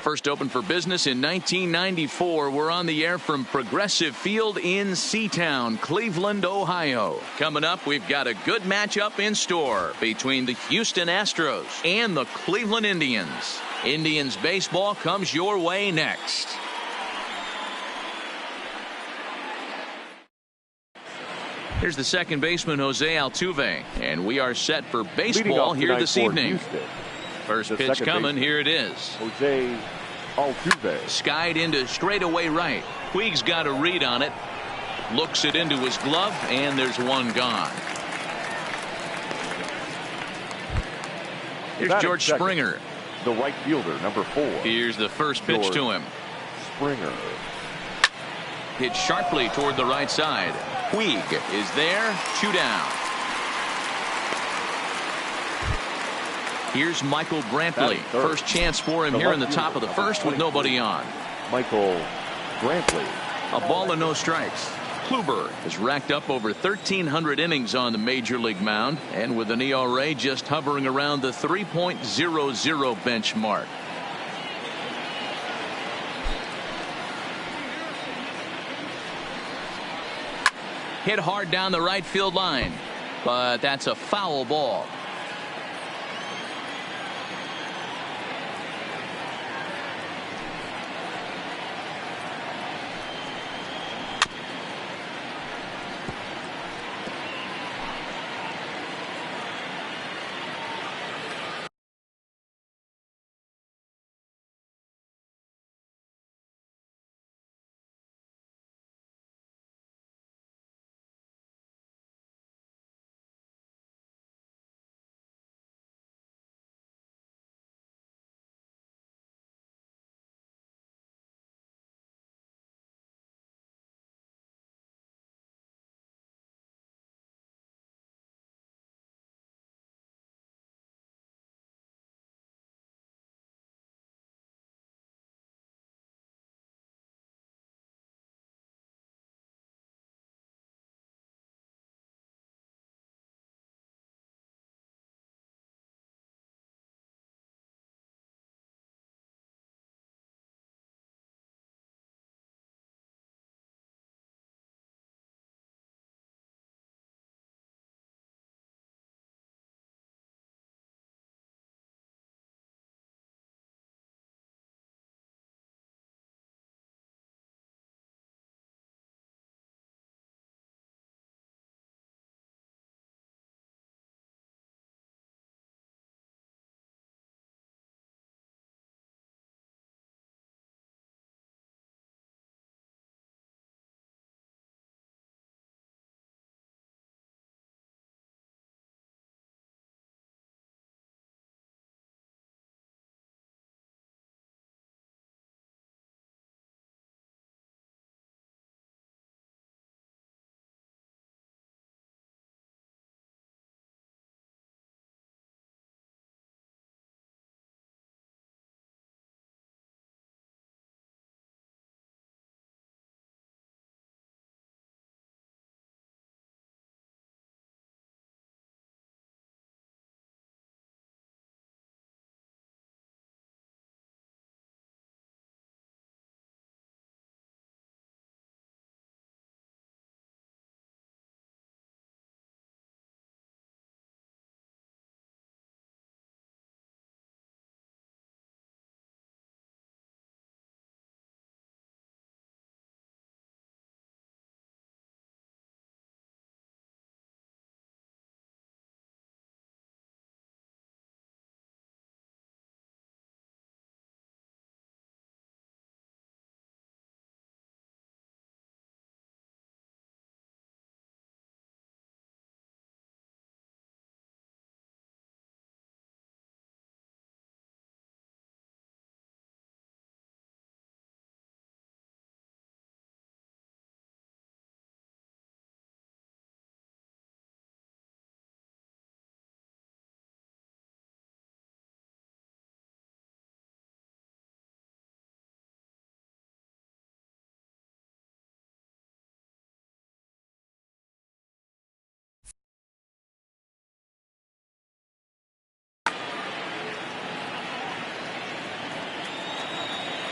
First opened for business in 1994. We're on the air from Progressive Field in Seatown, Cleveland, Ohio. Coming up, we've got a good matchup in store between the Houston Astros and the Cleveland Indians. Indians baseball comes your way next. Here's the second baseman, Jose Altuve, and we are set for baseball here this evening. First pitch coming. Here it is. Jose Altuve. Skied into straightaway right. Puig's got a read on it. Looks it into his glove, and there's one gone. Here's George Springer. The right fielder, number 4. Here's the first pitch to him. Springer. Hit sharply toward the right side. Puig is there. 2 down. Here's Michael Brantley. First chance for him here in the top of the first with nobody on. Michael Brantley. A ball and no strikes. Kluber has racked up over 1,300 innings on the major league mound, and with an ERA just hovering around the 3.00 benchmark. Hit hard down the right field line, but that's a foul ball.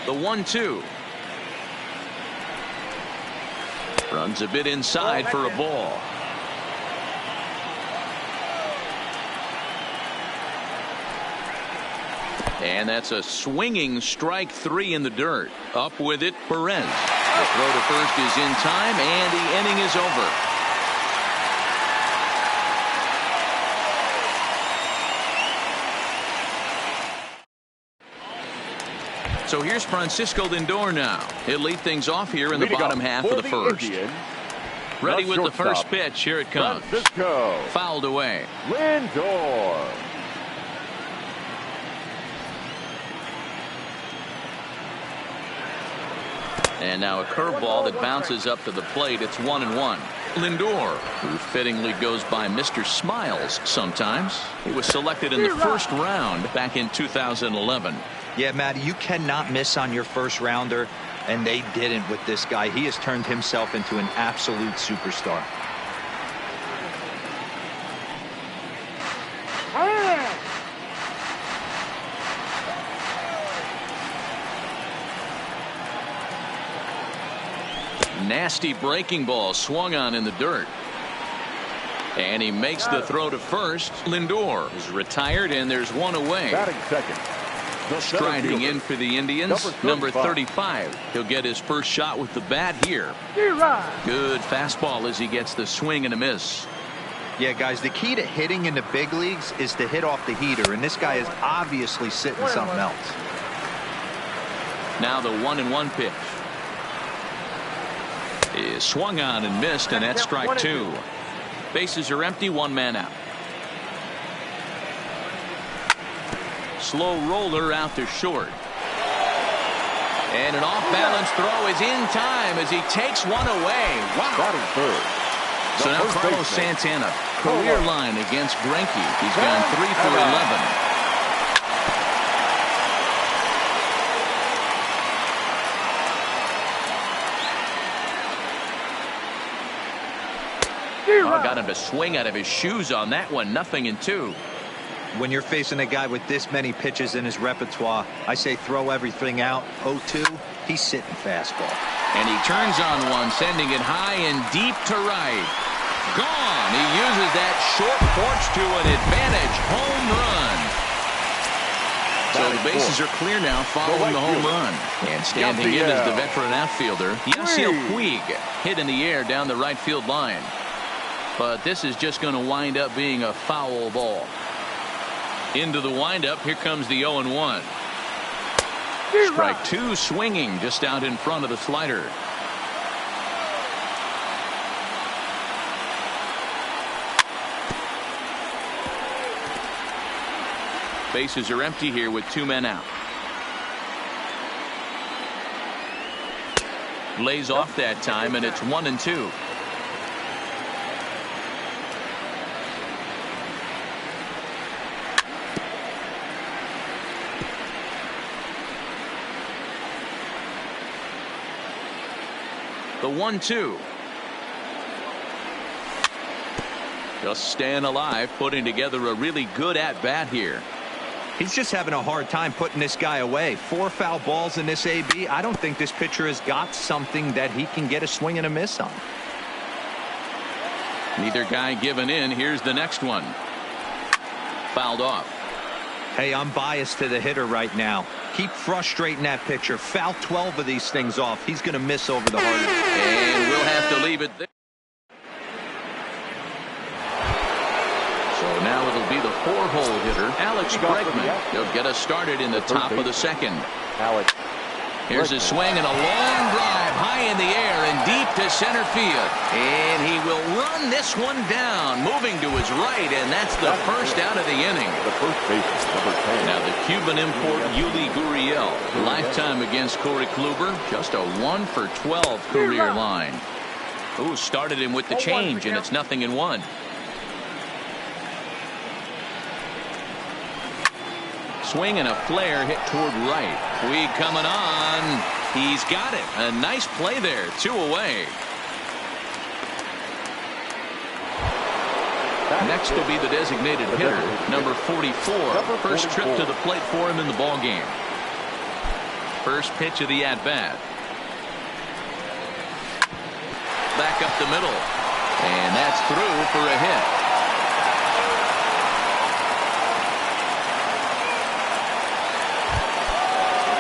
The 1-2. Runs a bit inside for a ball. And that's a swinging strike 3 in the dirt. Up with it, Perez. The throw to first is in time, and the inning is over. So here's Francisco Lindor now. He'll lead things off here in the bottom half of the first. Ready with the first pitch. Here it comes. Francisco. Fouled away. Lindor. And now a curveball that bounces up to the plate. It's 1-1. Lindor, who fittingly goes by Mr. Smiles sometimes. He was selected in the first round back in 2011. Yeah, Matty, you cannot miss on your first rounder, and they didn't with this guy. He has turned himself into an absolute superstar. Nasty breaking ball swung on in the dirt. And he makes the throw to first. Lindor is retired, and there's one away. Batting second. Striding in for the Indians, number 35. He'll get his first shot with the bat here. Good fastball as he gets the swing and a miss. Yeah, guys, the key to hitting in the big leagues is to hit off the heater, and this guy is obviously sitting something else. Now the 1-1 pitch is swung on and missed, and that's strike 2. Bases are empty, 1 man out. Slow roller out to short. And an off-balance throw is in time as he takes one away. Wow. Batting third. So now Carlos Santana, career line against Greinke. He's gone 3 for 11. Got him to swing out of his shoes on that one. 0-2. When you're facing a guy with this many pitches in his repertoire, I say throw everything out. 0-2, he's sitting fastball. And he turns on one, sending it high and deep to right. Gone. He uses that short porch to an advantage. Home run. So the bases are clear now following the home run. And standing in is the veteran outfielder, Yasiel Puig, hit in the air down the right field line. But this is just going to wind up being a foul ball. Into the windup, here comes the 0-1. Strike 2 swinging just out in front of the slider. Bases are empty here with 2 men out. Lays off that time, and it's 1-2. The 1-2. Just staying alive, putting together a really good at-bat here. He's just having a hard time putting this guy away. 4 foul balls in this AB. I don't think this pitcher has got something that he can get a swing and a miss on. Neither guy giving in. Here's the next one. Fouled off. Hey, I'm biased to the hitter right now. Keep frustrating that pitcher. Foul 12 of these things off. He's going to miss over the hard. And we'll have to leave it there. So now it'll be the 4-hole hitter, Alex Bregman. He'll get us started in the top of the second. Alex. Here's a swing and a long drive high in the air and deep to center field. And he will run this one down, moving to his right, and that's the first out of the inning. The first baseman, number 10. Now the Cuban import, Yuli Gurriel. Lifetime against Corey Kluber, just a 1 for 12 career line. Ooh, started him with the change, and it's 0-1. Swing and a flare hit toward right. Puig coming on. He's got it. A nice play there. 2 away. Next will be the designated hitter, number 44. First trip to the plate for him in the ball game. First pitch of the at-bat. Back up the middle. And that's through for a hit.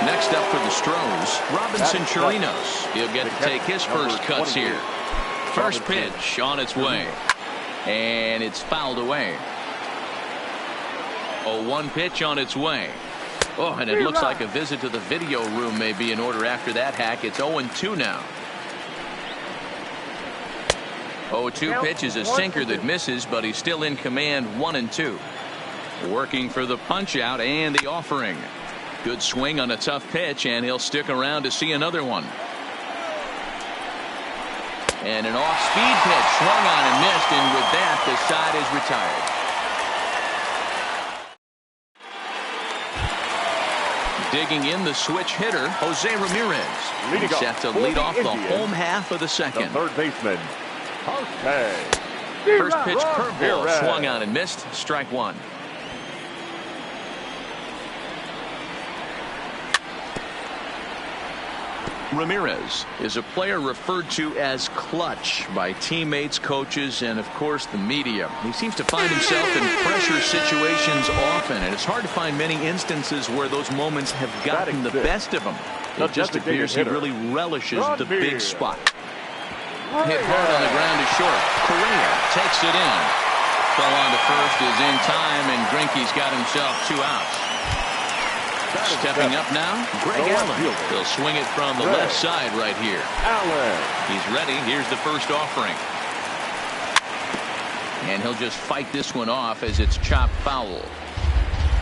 Next up for the Stros, Robinson Chirinos. He'll get to take his first cuts here. First pitch on its way. And it's fouled away. 0-1 pitch on its way. Oh, and it looks like a visit to the video room may be in order after that hack. It's 0-2 now. 0-2 pitch is a sinker that misses, but he's still in command. 1-2. Working for the punch out and the offering. Good swing on a tough pitch, and he'll stick around to see another one. And an off-speed pitch swung on and missed, and with that the side is retired. Digging in the switch hitter, Jose Ramirez. He's set to lead off the home half of the second. The third baseman, Jose. First pitch curveball swung on and missed. Strike one. Ramirez is a player referred to as clutch by teammates, coaches, and of course the media. He seems to find himself in pressure situations often, and it's hard to find many instances where those moments have gotten the best of him. It just appears he really relishes the big spot. Hit hard on the ground to short. Correa takes it in. Throw on to first is in time, and Greinke's got himself 2 outs. Stepping up now, Greg Allen. He'll swing it from the left side right here. Allen. He's ready. Here's the first offering. And he'll just fight this one off as it's chopped foul.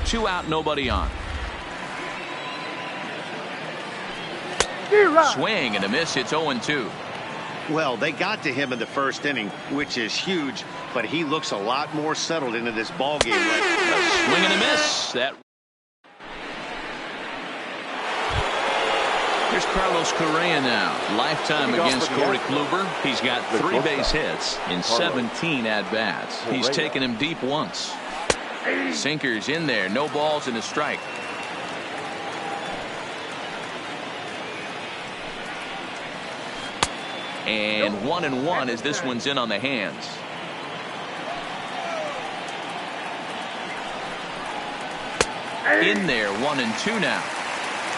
2 out, nobody on. Swing and a miss. It's 0-2. Well, they got to him in the first inning, which is huge, but he looks a lot more settled into this ball game right now. A swing and a miss. That. Here's Carlos Correa now. Lifetime against Corey Kluber. He's got 3 base hits in 17 at-bats. He's taken him deep once. Sinkers in there. No balls and a strike. And 1-1 as this one's in on the hands. In there, 1-2 now.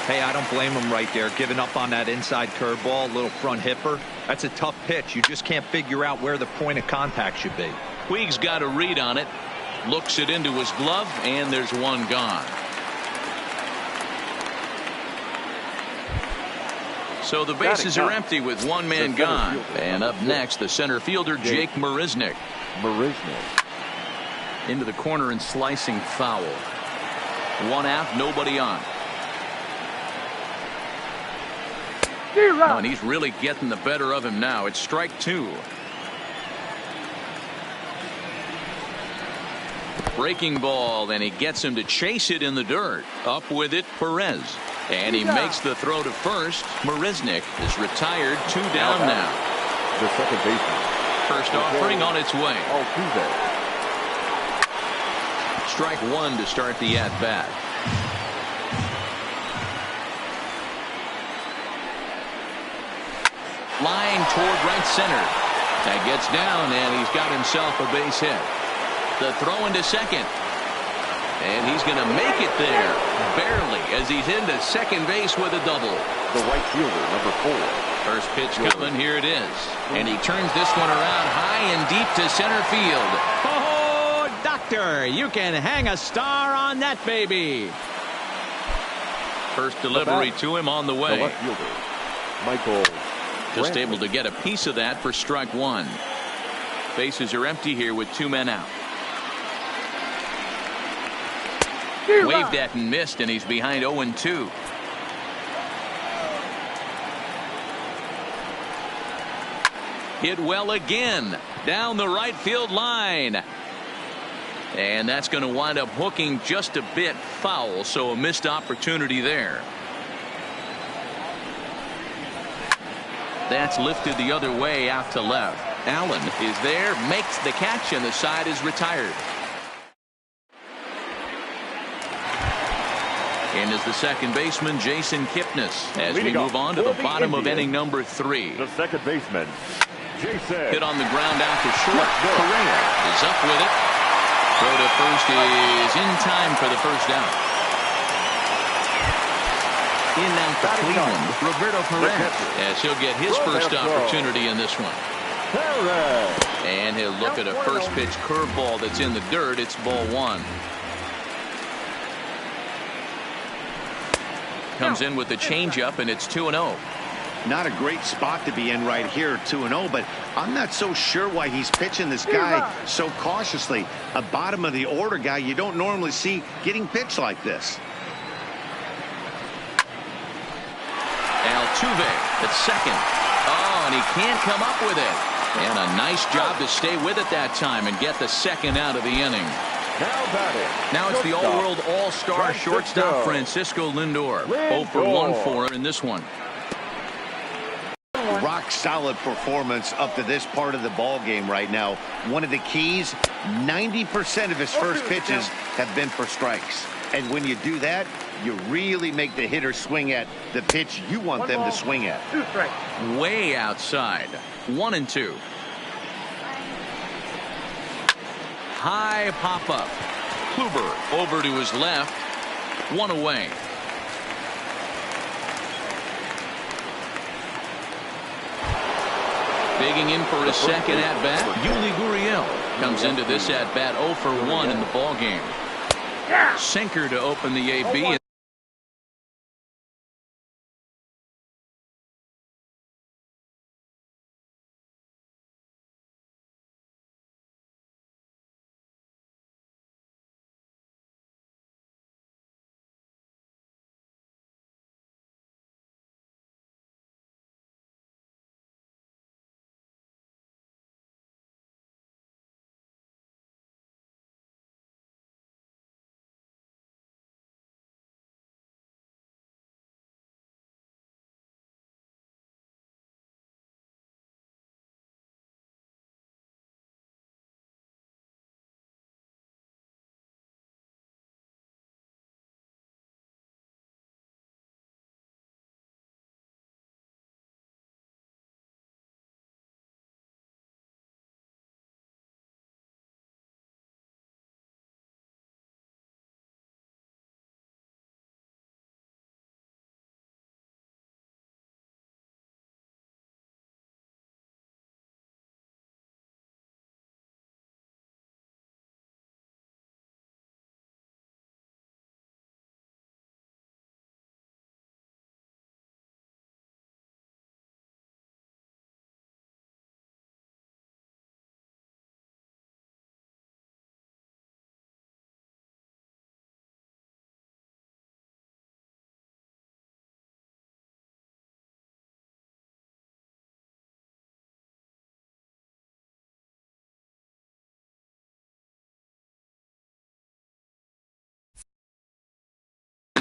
Hey, I don't blame him right there, giving up on that inside curveball, little front hipper. That's a tough pitch. You just can't figure out where the point of contact should be. Puig's got a read on it. Looks it into his glove, and there's one gone. So the bases are empty with one man gone. And up next, the center fielder, Jake Marisnick. Into the corner and slicing foul. 1 out, nobody on. Oh, and he's really getting the better of him now. It's strike 2. Breaking ball, and he gets him to chase it in the dirt. Up with it, Perez. And he makes the throw to first. Marisnick is retired. 2 down now. The second baseman. First offering on its way. Strike 1 to start the at-bat. Line toward right center. That gets down, and he's got himself a base hit. The throw into second. And he's going to make it there. Barely, as he's into second base with a double. The right fielder, number 4. First pitch coming. Here it is. And he turns this one around high and deep to center field. Oh, doctor, you can hang a star on that baby. First delivery to him on the way. The left fielder, Michael. Just able to get a piece of that for strike 1. Bases are empty here with 2 men out. Waved at and missed, and he's behind 0-2. Hit well again down the right field line. And that's going to wind up hooking just a bit foul, so a missed opportunity there. That's lifted the other way out to left. Allen is there, makes the catch, and the side is retired. In is the second baseman, Jason Kipnis, as we Leading move off on to for the the bottom of Indians, inning number 3. The second baseman, Jason. Hit on the ground out to short. Correa is up with it. Throw to first is in time for the first down. In now for Cleveland, Roberto Perez, as he'll get his first opportunity in this one. And he'll look at a first pitch curveball that's in the dirt. It's ball 1. Comes in with the changeup, and it's 2-0. Not a great spot to be in right here, 2-0, but I'm not so sure why he's pitching this guy so cautiously. A bottom of the order guy you don't normally see getting pitched like this. Altuve at second. Oh, and he can't come up with it. And a nice job to stay with it that time and get the second out of the inning. Now it's the all-world all-star shortstop Francisco Lindor. 0 for 1 for in this one. Rock solid performance up to this part of the ball game right now. One of the keys, 90% of his first pitches have been for strikes. And when you do that, you really make the hitter swing at the pitch you want them to swing at. Way outside. 1-2. High pop-up. Kluber over to his left. 1 away. Digging in for his second at-bat, Yuli Gurriel comes into this at-bat 0 for 1 in the ballgame. Sinker to open the AB.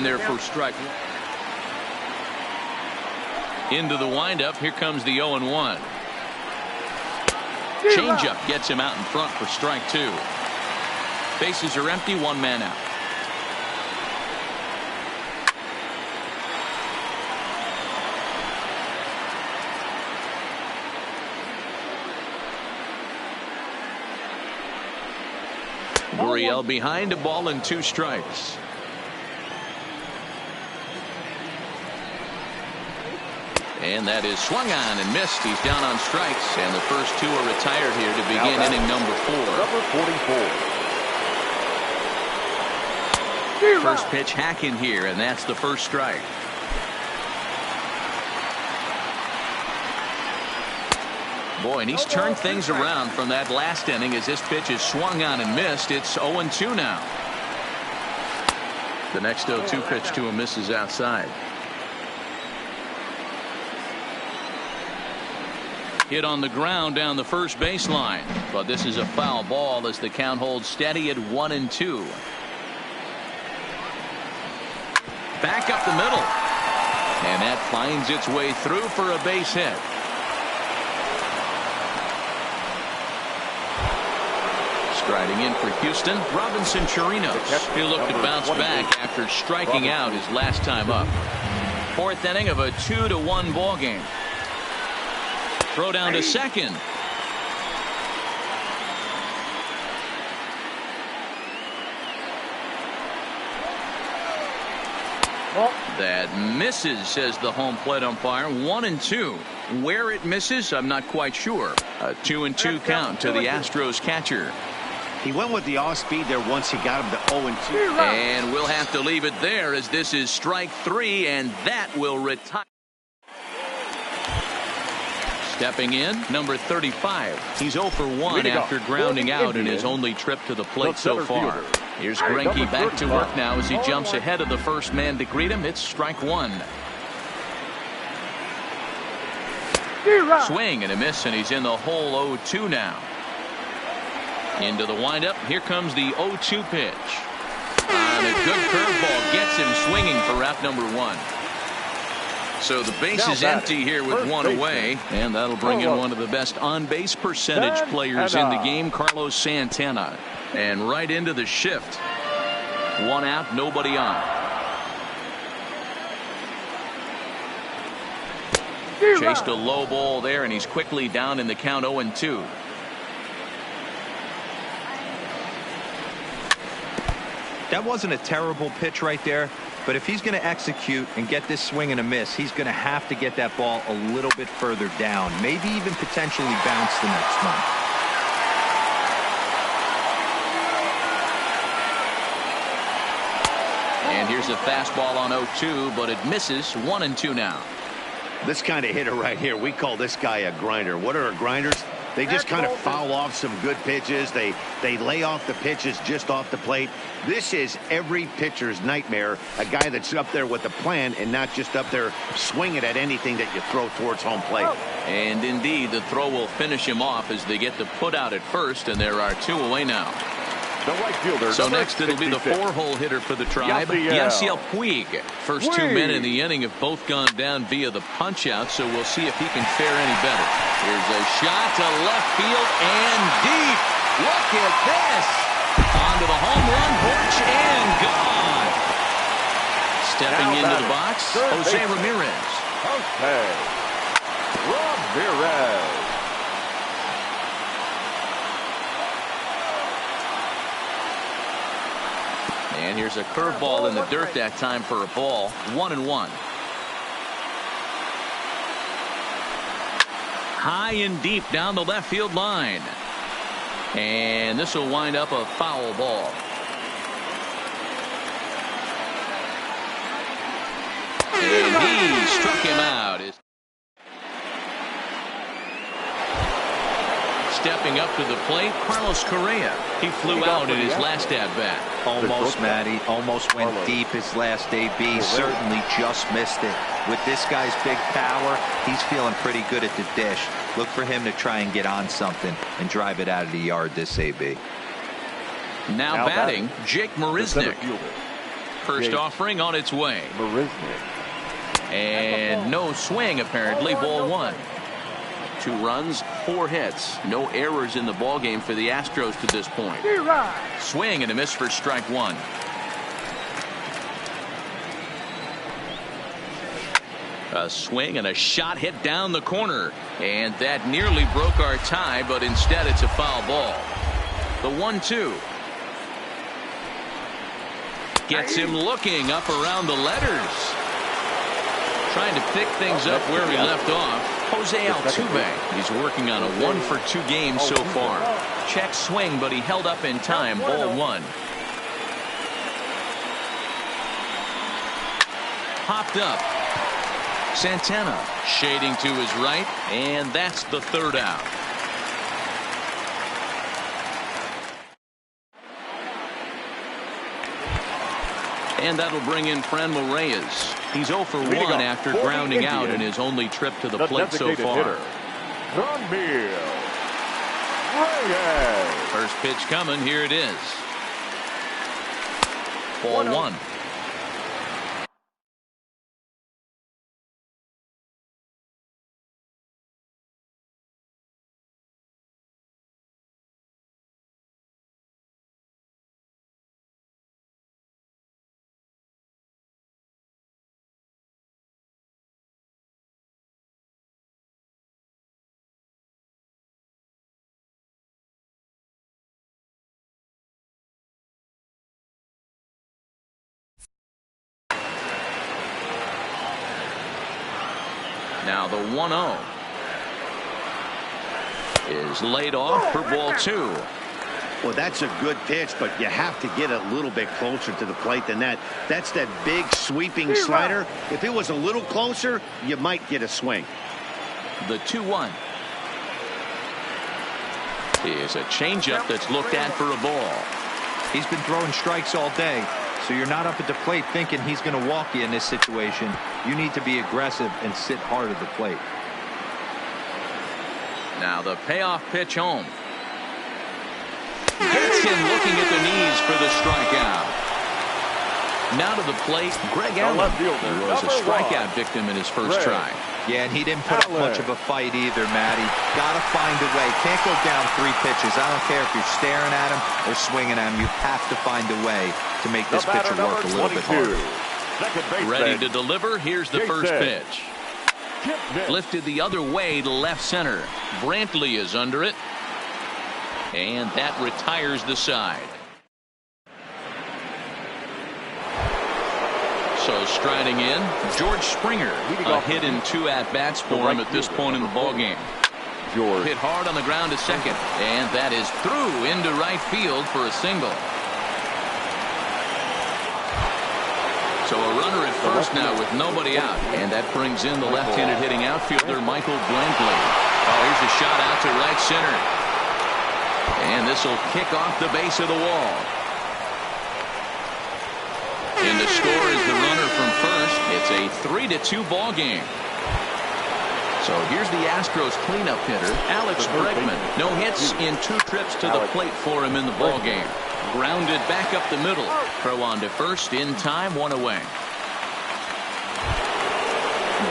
There for strike. Into the windup. Here comes the 0-1. Changeup gets him out in front for strike 2. Bases are empty. 1 man out. Gurriel behind, a ball and 2 strikes. And that is swung on and missed. He's down on strikes, and the first 2 are retired here to begin inning number 4. Number 44. First pitch hacking here, and that's the first strike. Boy, and he's turned things around from that last inning as this pitch is swung on and missed. It's 0-2 now. The next 0-2 pitch to him misses outside. Hit on the ground down the first baseline, but this is a foul ball as the count holds steady at 1-2. Back up the middle, and that finds its way through for a base hit. Striding in for Houston, Robinson Chirinos. He'll look to bounce back after striking out his last time up. Fourth inning of a 2-1 ball game. Throw down to second. That misses, says the home plate umpire. 1-2. Where it misses, I'm not quite sure. A 2-2 count to the Astros catcher. He went with the off speed there once he got him to 0-2. And we'll have to leave it there as this is strike 3, and that will retire. Stepping in, number 35. He's 0 for 1 after grounding out in his only trip to the plate so far. Here's Greinke back to work now as he jumps ahead of the first man to greet him. It's strike 1. Swing and a miss, and he's in the hole 0-2 now. Into the windup. Here comes the 0-2 pitch. And a good curveball gets him swinging for rap number 1. So the base is empty here with one away, and that'll bring in one of the best on-base percentage players in the game, Carlos Santana. And right into the shift. 1 out, nobody on. Chased a low ball there, and he's quickly down in the count 0-2. That wasn't a terrible pitch right there, but if he's going to execute and get this swing and a miss, he's going to have to get that ball a little bit further down, maybe even potentially bounce the next one. And here's a fastball on 0-2, but it misses. 1-2 now. This kind of hitter right here, we call this guy a grinder. What are grinders? They just kind of foul off some good pitches. They lay off the pitches just off the plate. This is every pitcher's nightmare, a guy that's up there with a plan and not just up there swinging at anything that you throw towards home plate. And indeed, the throw will finish him off as they get the put out at first, and there are 2 away now. The right fielder. So next it'll be the 4-hole hitter for the Tribe, Yasiel Puig. First 2 men in the inning have both gone down via the punch-out, so we'll see if he can fare any better. Here's a shot to left field and deep. Look at this. Onto the home run porch and gone. Stepping into the box, Jose Ramirez. Okay. Ramirez. And here's a curveball in the dirt that time for a ball. 1-1. High and deep down the left field line. And this will wind up a foul ball. And he struck him out. Stepping up to the plate, Carlos Correa. He flew out in his last at-bat. Almost, Matty. Almost went deep his last AB. Certainly just missed it. With this guy's big power, he's feeling pretty good at the dish. Look for him to try and get on something and drive it out of the yard this AB. Now batting, Jake Marisnick. First offering on its way. And no swing, apparently. Ball 1. 2 runs, 4 hits. No errors in the ballgame for the Astros to this point. Swing and a miss for strike 1. A swing and a shot hit down the corner. And that nearly broke our tie, but instead it's a foul ball. The 1-2. Gets him looking up around the letters. Trying to pick things up where he left off. Jose Altuve. He's working on a 1-for-2 game so far. Check swing, but he held up in time. Ball 1. Popped up. Santana shading to his right, and that's the 3rd out. And that'll bring in Franmil Reyes. He's 0 for 1 after grounding out in his only trip to the plate so far. First pitch coming. Here it is. Ball 1. Now the 1-0 is laid off for ball 2. Well, that's a good pitch, but you have to get a little bit closer to the plate than that. That's that big sweeping slider. If it was a little closer, you might get a swing. The 2-1 is a changeup that's looked at for a ball. He's been throwing strikes all day, so you're not up at the plate thinking he's going to walk you in this situation. You need to be aggressive and sit hard at the plate. Now the payoff pitch home. Gets him looking at the knees for the strikeout. Now to the plate, Greg Allen, who was a strikeout victim in his first try. Yeah, and he didn't put up much of a fight either, Matty. Got to find a way. Can't go down 3 pitches. I don't care if you're staring at him or swinging at him. You have to find a way to make this pitcher work a little bit harder. Ready to deliver. Here's the first pitch. Lifted the other way to left center. Brantley is under it. And that retires the side. So striding in, George Springer. A hit in 2 at-bats for him at this point in the ballgame. Hit hard on the ground to second. And that is through into right field for a single. So a runner at first now with nobody out. And that brings in the left-handed hitting outfielder Michael Brantley. Oh, here's a shot out to right center. And this will kick off the base of the wall. And to score is the runner from first. It's a 3-2 ball game. So here's the Astros cleanup hitter, Alex Bregman. No hits in 2 trips to the plate for him in the ball game. Grounded back up the middle. Throw on to first in time, 1 away.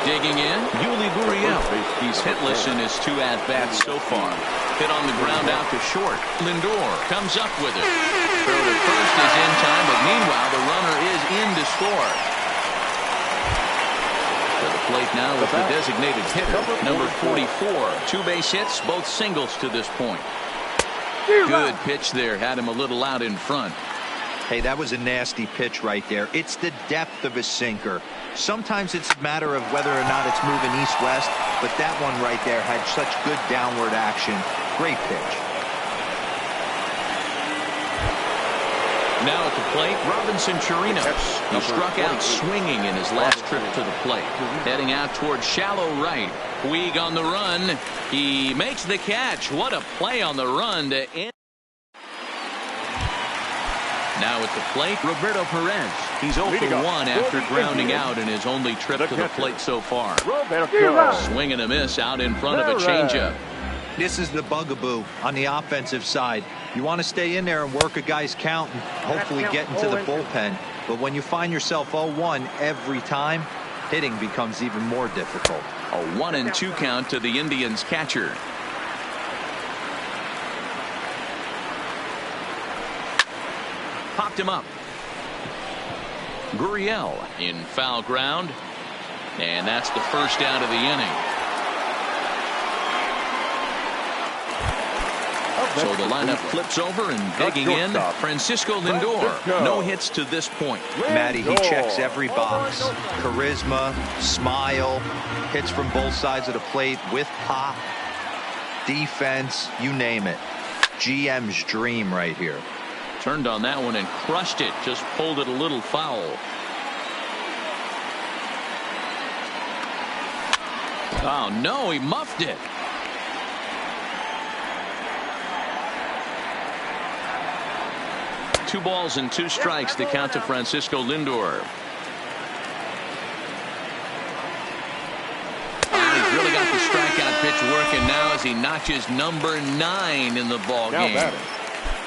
Digging in, Yuli Gurriel. He's hitless in his 2 at-bats so far. Hit on the ground out to short. Lindor comes up with it. Throw to first is in time, but meanwhile the runner is in to score. To the plate now with the designated hitter, number 44. 2 base hits, both singles to this point. Good pitch there, had him a little out in front. Hey, that was a nasty pitch right there. It's the depth of a sinker. Sometimes it's a matter of whether or not it's moving east-west, but that one right there had such good downward action. Great pitch. Now at the plate, Robinson Chirinos. He struck out swinging in his last trip to the plate. Heading out towards shallow right. Puig on the run. He makes the catch. What a play on the run to end. Now at the plate, Roberto Perez. He's 0 for 1 after grounding out in his only trip to the plate so far. Swing and a miss out in front of a changeup. This is the bugaboo on the offensive side. You want to stay in there and work a guy's count and hopefully get into the bullpen. But when you find yourself 0-1 every time, hitting becomes even more difficult. A 1-2 count to the Indians catcher. Popped him up. Gurriel in foul ground. And that's the first out of the inning. So the lineup flips over and digging in. Francisco Lindor. No hits to this point. Matty, he checks every box. Charisma, smile, hits from both sides of the plate with pop, defense, you name it. GM's dream right here. Turned on that one and crushed it. Just pulled it a little foul. Oh, no, he muffed it. Two balls and 2 strikes to count to Francisco Lindor. He's really got the strikeout pitch working now as he notches number 9 in the ball game.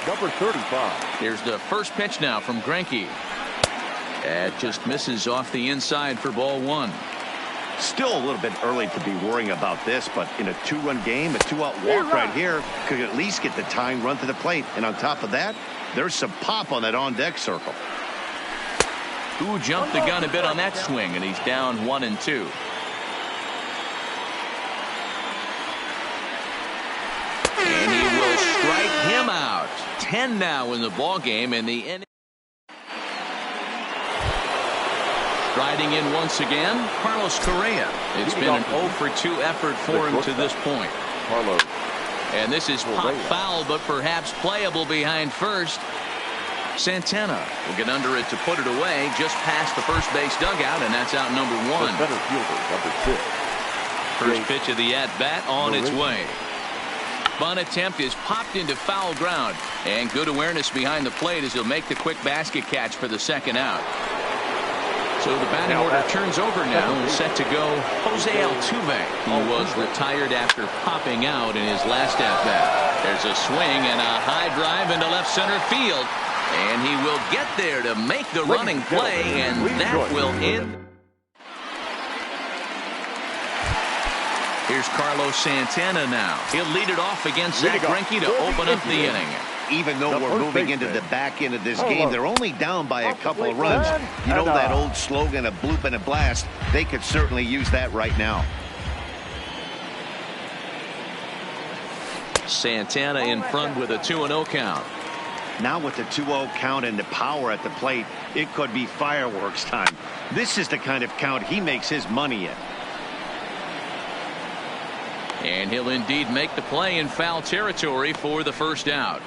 Number 35. Here's the first pitch now from Greinke. That just misses off the inside for ball 1. Still a little bit early to be worrying about this, but in a 2-run game, a 2-out walk right here could at least get the tying run to the plate. And on top of that, there's some pop on that on-deck circle. Who jumped the gun a bit on that swing, and he's down 1-2. And he will strike him out. 10 now in the ball game, and the inning. Striding in once again, Carlos Correa. It's been an 0 for 2 effort for him to this point. Carlos. And this is pop foul, but perhaps playable behind first. Santana will get under it to put it away just past the first base dugout, and that's out number 1. The center fielder, number 6. First pitch of the at-bat on its way. Bunt attempt is popped into foul ground, and good awareness behind the plate as he'll make the quick basket catch for the second out. So the batting order turns over now and set to go Jose Altuve. He was retired after popping out in his last at-bat. There's a swing and a high drive into left center field. And he will get there to make the running play, and that will end. Here's Carlos Santana now. He'll lead it off against Zach Greinke to open up the inning. Even though we're moving into the back end of this game, they're only down by a couple of runs. You know that old slogan, a bloop and a blast? They could certainly use that right now. Santana in front with a 2-0 count. Now with the 2-0 count and the power at the plate, it could be fireworks time. This is the kind of count he makes his money in. And he'll indeed make the play in foul territory for the first out.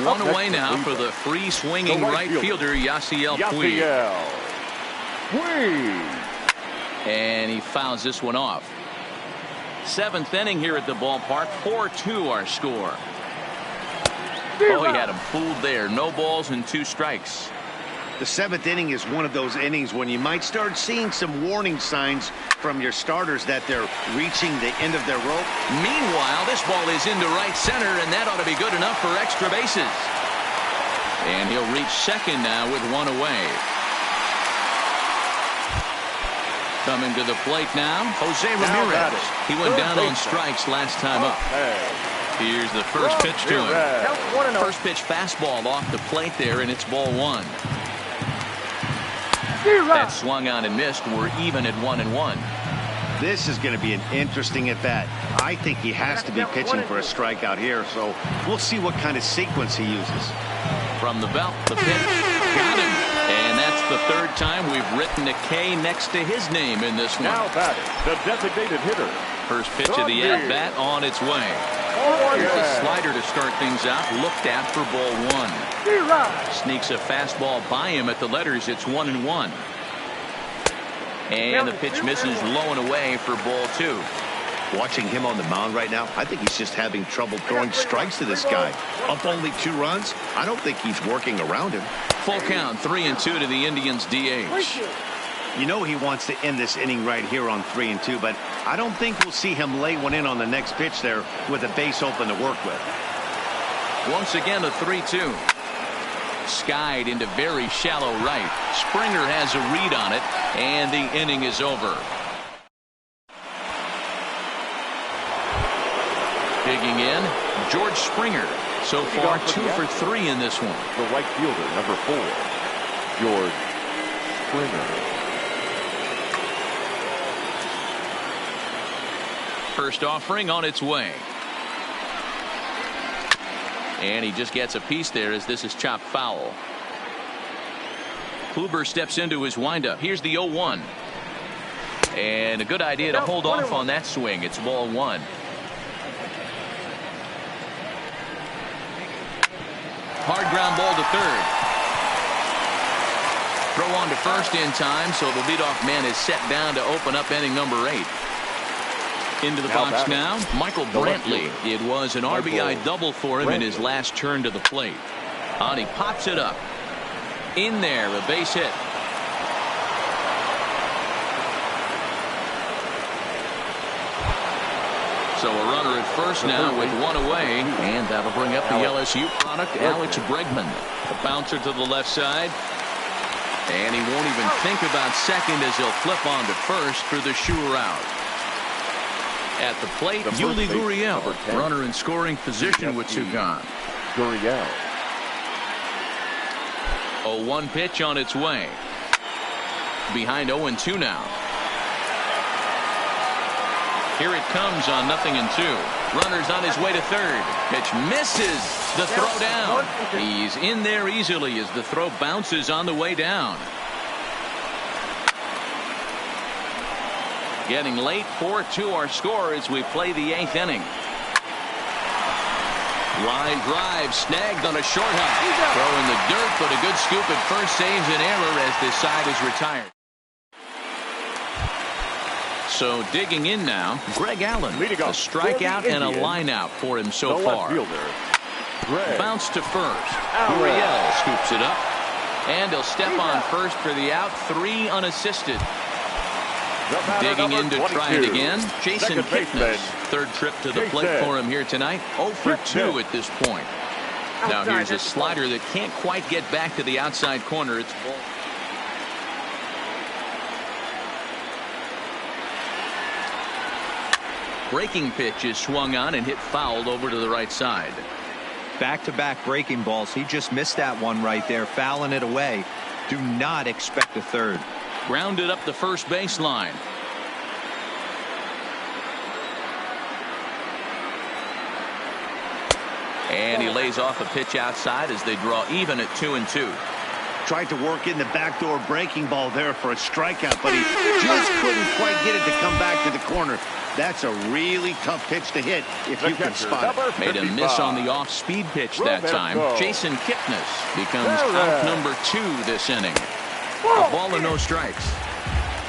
One away now for the free swinging right fielder, Yasiel Puig. And he fouls this one off. 7th inning here at the ballpark. 4-2 our score. Oh, he had him fooled there. No balls and 2 strikes. The 7th inning is one of those innings when you might start seeing some warning signs from your starters that they're reaching the end of their rope. Meanwhile, this ball is into right center, and that ought to be good enough for extra bases. And he'll reach second now with 1 away. Coming to the plate now, Jose Ramirez. He went down on strikes last time up. Here's the first pitch to him. First pitch fastball off the plate there, and it's ball 1. That swung on and missed. We're even at 1-1. This is going to be an interesting at bat. I think he has to be pitching for a strikeout here, so we'll see what kind of sequence he uses. From the belt, the pitch. Got him. And that's the 3rd time we've written a K next to his name in this one. Now batting, the designated hitter. First pitch of the at-bat on its way. Here's a slider to start things out. Looked at for ball 1. Sneaks a fastball by him at the letters. It's 1-1. And the pitch misses low and away for ball 2. Watching him on the mound right now, I think he's just having trouble throwing strikes to this guy. Up only 2 runs. I don't think he's working around him. Full count, 3-2 to the Indians' DH. You know he wants to end this inning right here on 3-2, but I don't think we'll see him lay one in on the next pitch there with a base open to work with. Once again, a 3-2. Skied into very shallow right. Springer has a read on it, and the inning is over. Digging in, George Springer. So far, 2 for 3 in this one. The right fielder, number 4, George Springer. First offering on its way. And he just gets a piece there as this is chopped foul. Kluber steps into his windup. Here's the 0-1. And a good idea to hold off on that swing. It's ball 1. Hard ground ball to third. Throw on to first in time, so the leadoff man is set down to open up inning number 8. Into the box now, Michael Brantley. It was an RBI double for him in his last turn to the plate. And he pops it up. In there, a base hit. So a runner at first now with 1 away, and that'll bring up the LSU product, Alex Bregman. The bouncer to the left side. And he won't even think about second as he'll flip on to first for the sure out. At the plate, Yuli Gurriel, runner in scoring position with 2 gone. Gurriel. 0-1 pitch on its way. Behind 0-2 now. Here it comes on 0-2. Runner's on his way to third. Pitch misses. The throw down. He's in there easily as the throw bounces on the way down. Getting late, 4-2 our score as we play the 8th inning. Line drive snagged on a short hop. Throw in the dirt, but a good scoop at first saves an error as this side is retired. So digging in now, Greg Allen. A strikeout and a line out for him so far. Bounce to first. Uriel scoops it up. And he'll step on first for the out. 3 unassisted. Digging in to try it again. Jason Kipnis. Third trip to the plate for him here tonight. 0 for 2 at this point. Now here's a slider that can't quite get back to the outside corner. It's ball. Breaking pitch is swung on and hit fouled over to the right side. Back-to-back breaking balls. He just missed that one right there, fouling it away. Do not expect a third. Grounded up the first baseline. And he lays off a pitch outside as they draw even at 2-2. Tried to work in the backdoor breaking ball there for a strikeout, but he just couldn't quite get it to come back to the corner. That's a really tough pitch to hit if you can spot it. Made a miss on the off-speed pitch that time. Jason Kipnis becomes out number 2 this inning. A ball and no strikes.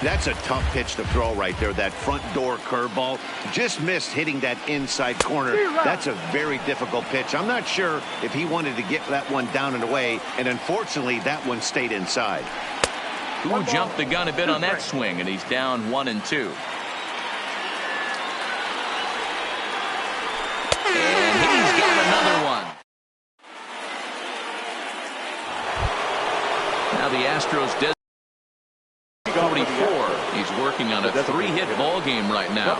That's a tough pitch to throw right there. That front door curveball just missed hitting that inside corner. That's a very difficult pitch. I'm not sure if he wanted to get that one down and away, and unfortunately that one stayed inside. Who jumped the gun a bit on that swing, and he's down 1-2. And he's got another one. Now the Astros dead 44. He's working on a 3-hit ball game right now.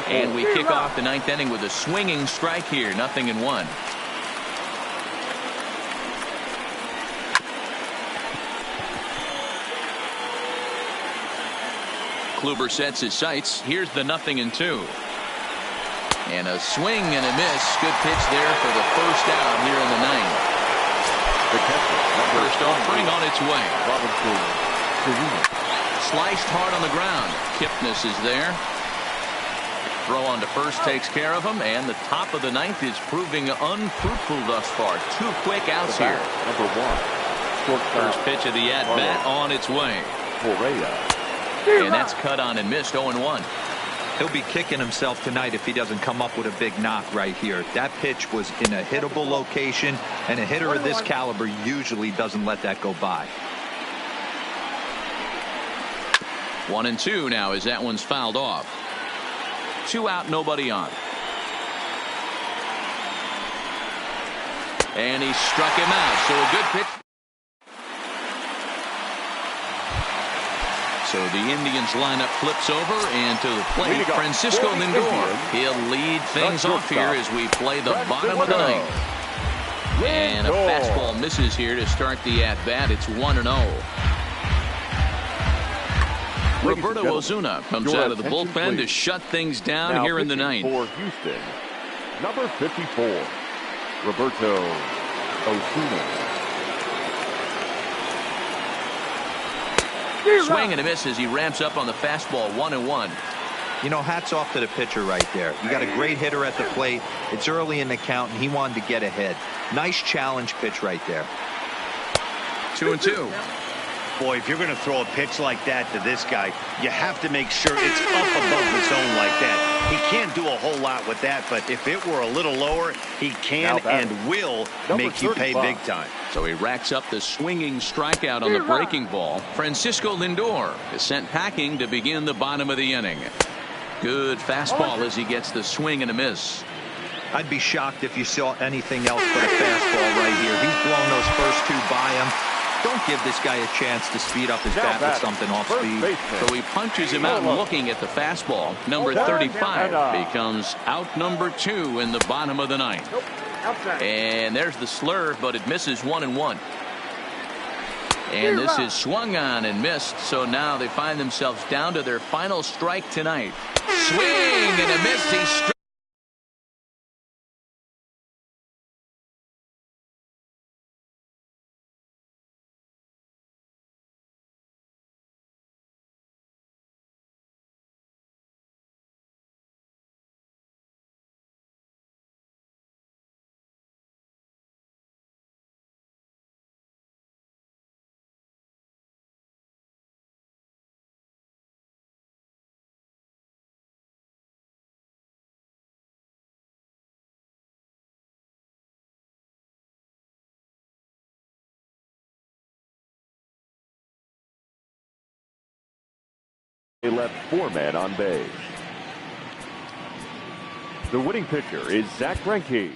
And we kick off the 9th inning with a swinging strike here. 0-1. Kluber sets his sights. Here's the 0-2. And a swing and a miss. Good pitch there for the first out here in the 9th. First offering on its way. Sliced hard on the ground. Kipnis is there. Throw on to first takes care of him, and the top of the 9th is proving unfruitful thus far. 2 quick outs here. Number 1. First pitch of the at-bat on its way. And that's cut on and missed. 0-1. He'll be kicking himself tonight if he doesn't come up with a big knock right here. That pitch was in a hittable location, and a hitter of this caliber usually doesn't let that go by. 1-2 now as that one's fouled off. 2 out, nobody on. And he struck him out. So a good pitch. So the Indians lineup flips over, and to the plate, Francisco Lindor. He'll lead things off here as we play the bottom of the 9th. And a fastball misses here to start the at-bat. It's 1-0. Roberto Ozuna comes out of the bullpen to shut things down here in the 9th. For Houston, number 54, Roberto Ozuna. Swing and a miss as he ramps up on the fastball. 1-1. You know, hats off to the pitcher right there. You got a great hitter at the plate. It's early in the count, and he wanted to get ahead. Nice challenge pitch right there. 2-2. Boy, if you're going to throw a pitch like that to this guy, you have to make sure it's up above the zone like that. He can't do a whole lot with that, but if it were a little lower, he can and will make you pay big time. So he racks up the swinging strikeout on the breaking ball. Francisco Lindor is sent packing to begin the bottom of the inning. Good fastball as he gets the swing and a miss. I'd be shocked if you saw anything else but a fastball right here. He's blown those first 2 by him. Don't give this guy a chance to speed up his bat with something off speed. So he punches him out looking at the fastball. Number 35 becomes out number 2 in the bottom of the 9th. And there's the slurve, but it misses 1-1. And this is swung on and missed. So now they find themselves down to their final strike tonight. Swing and a miss. He They left 4 men on base. The winning pitcher is Zach Greinke.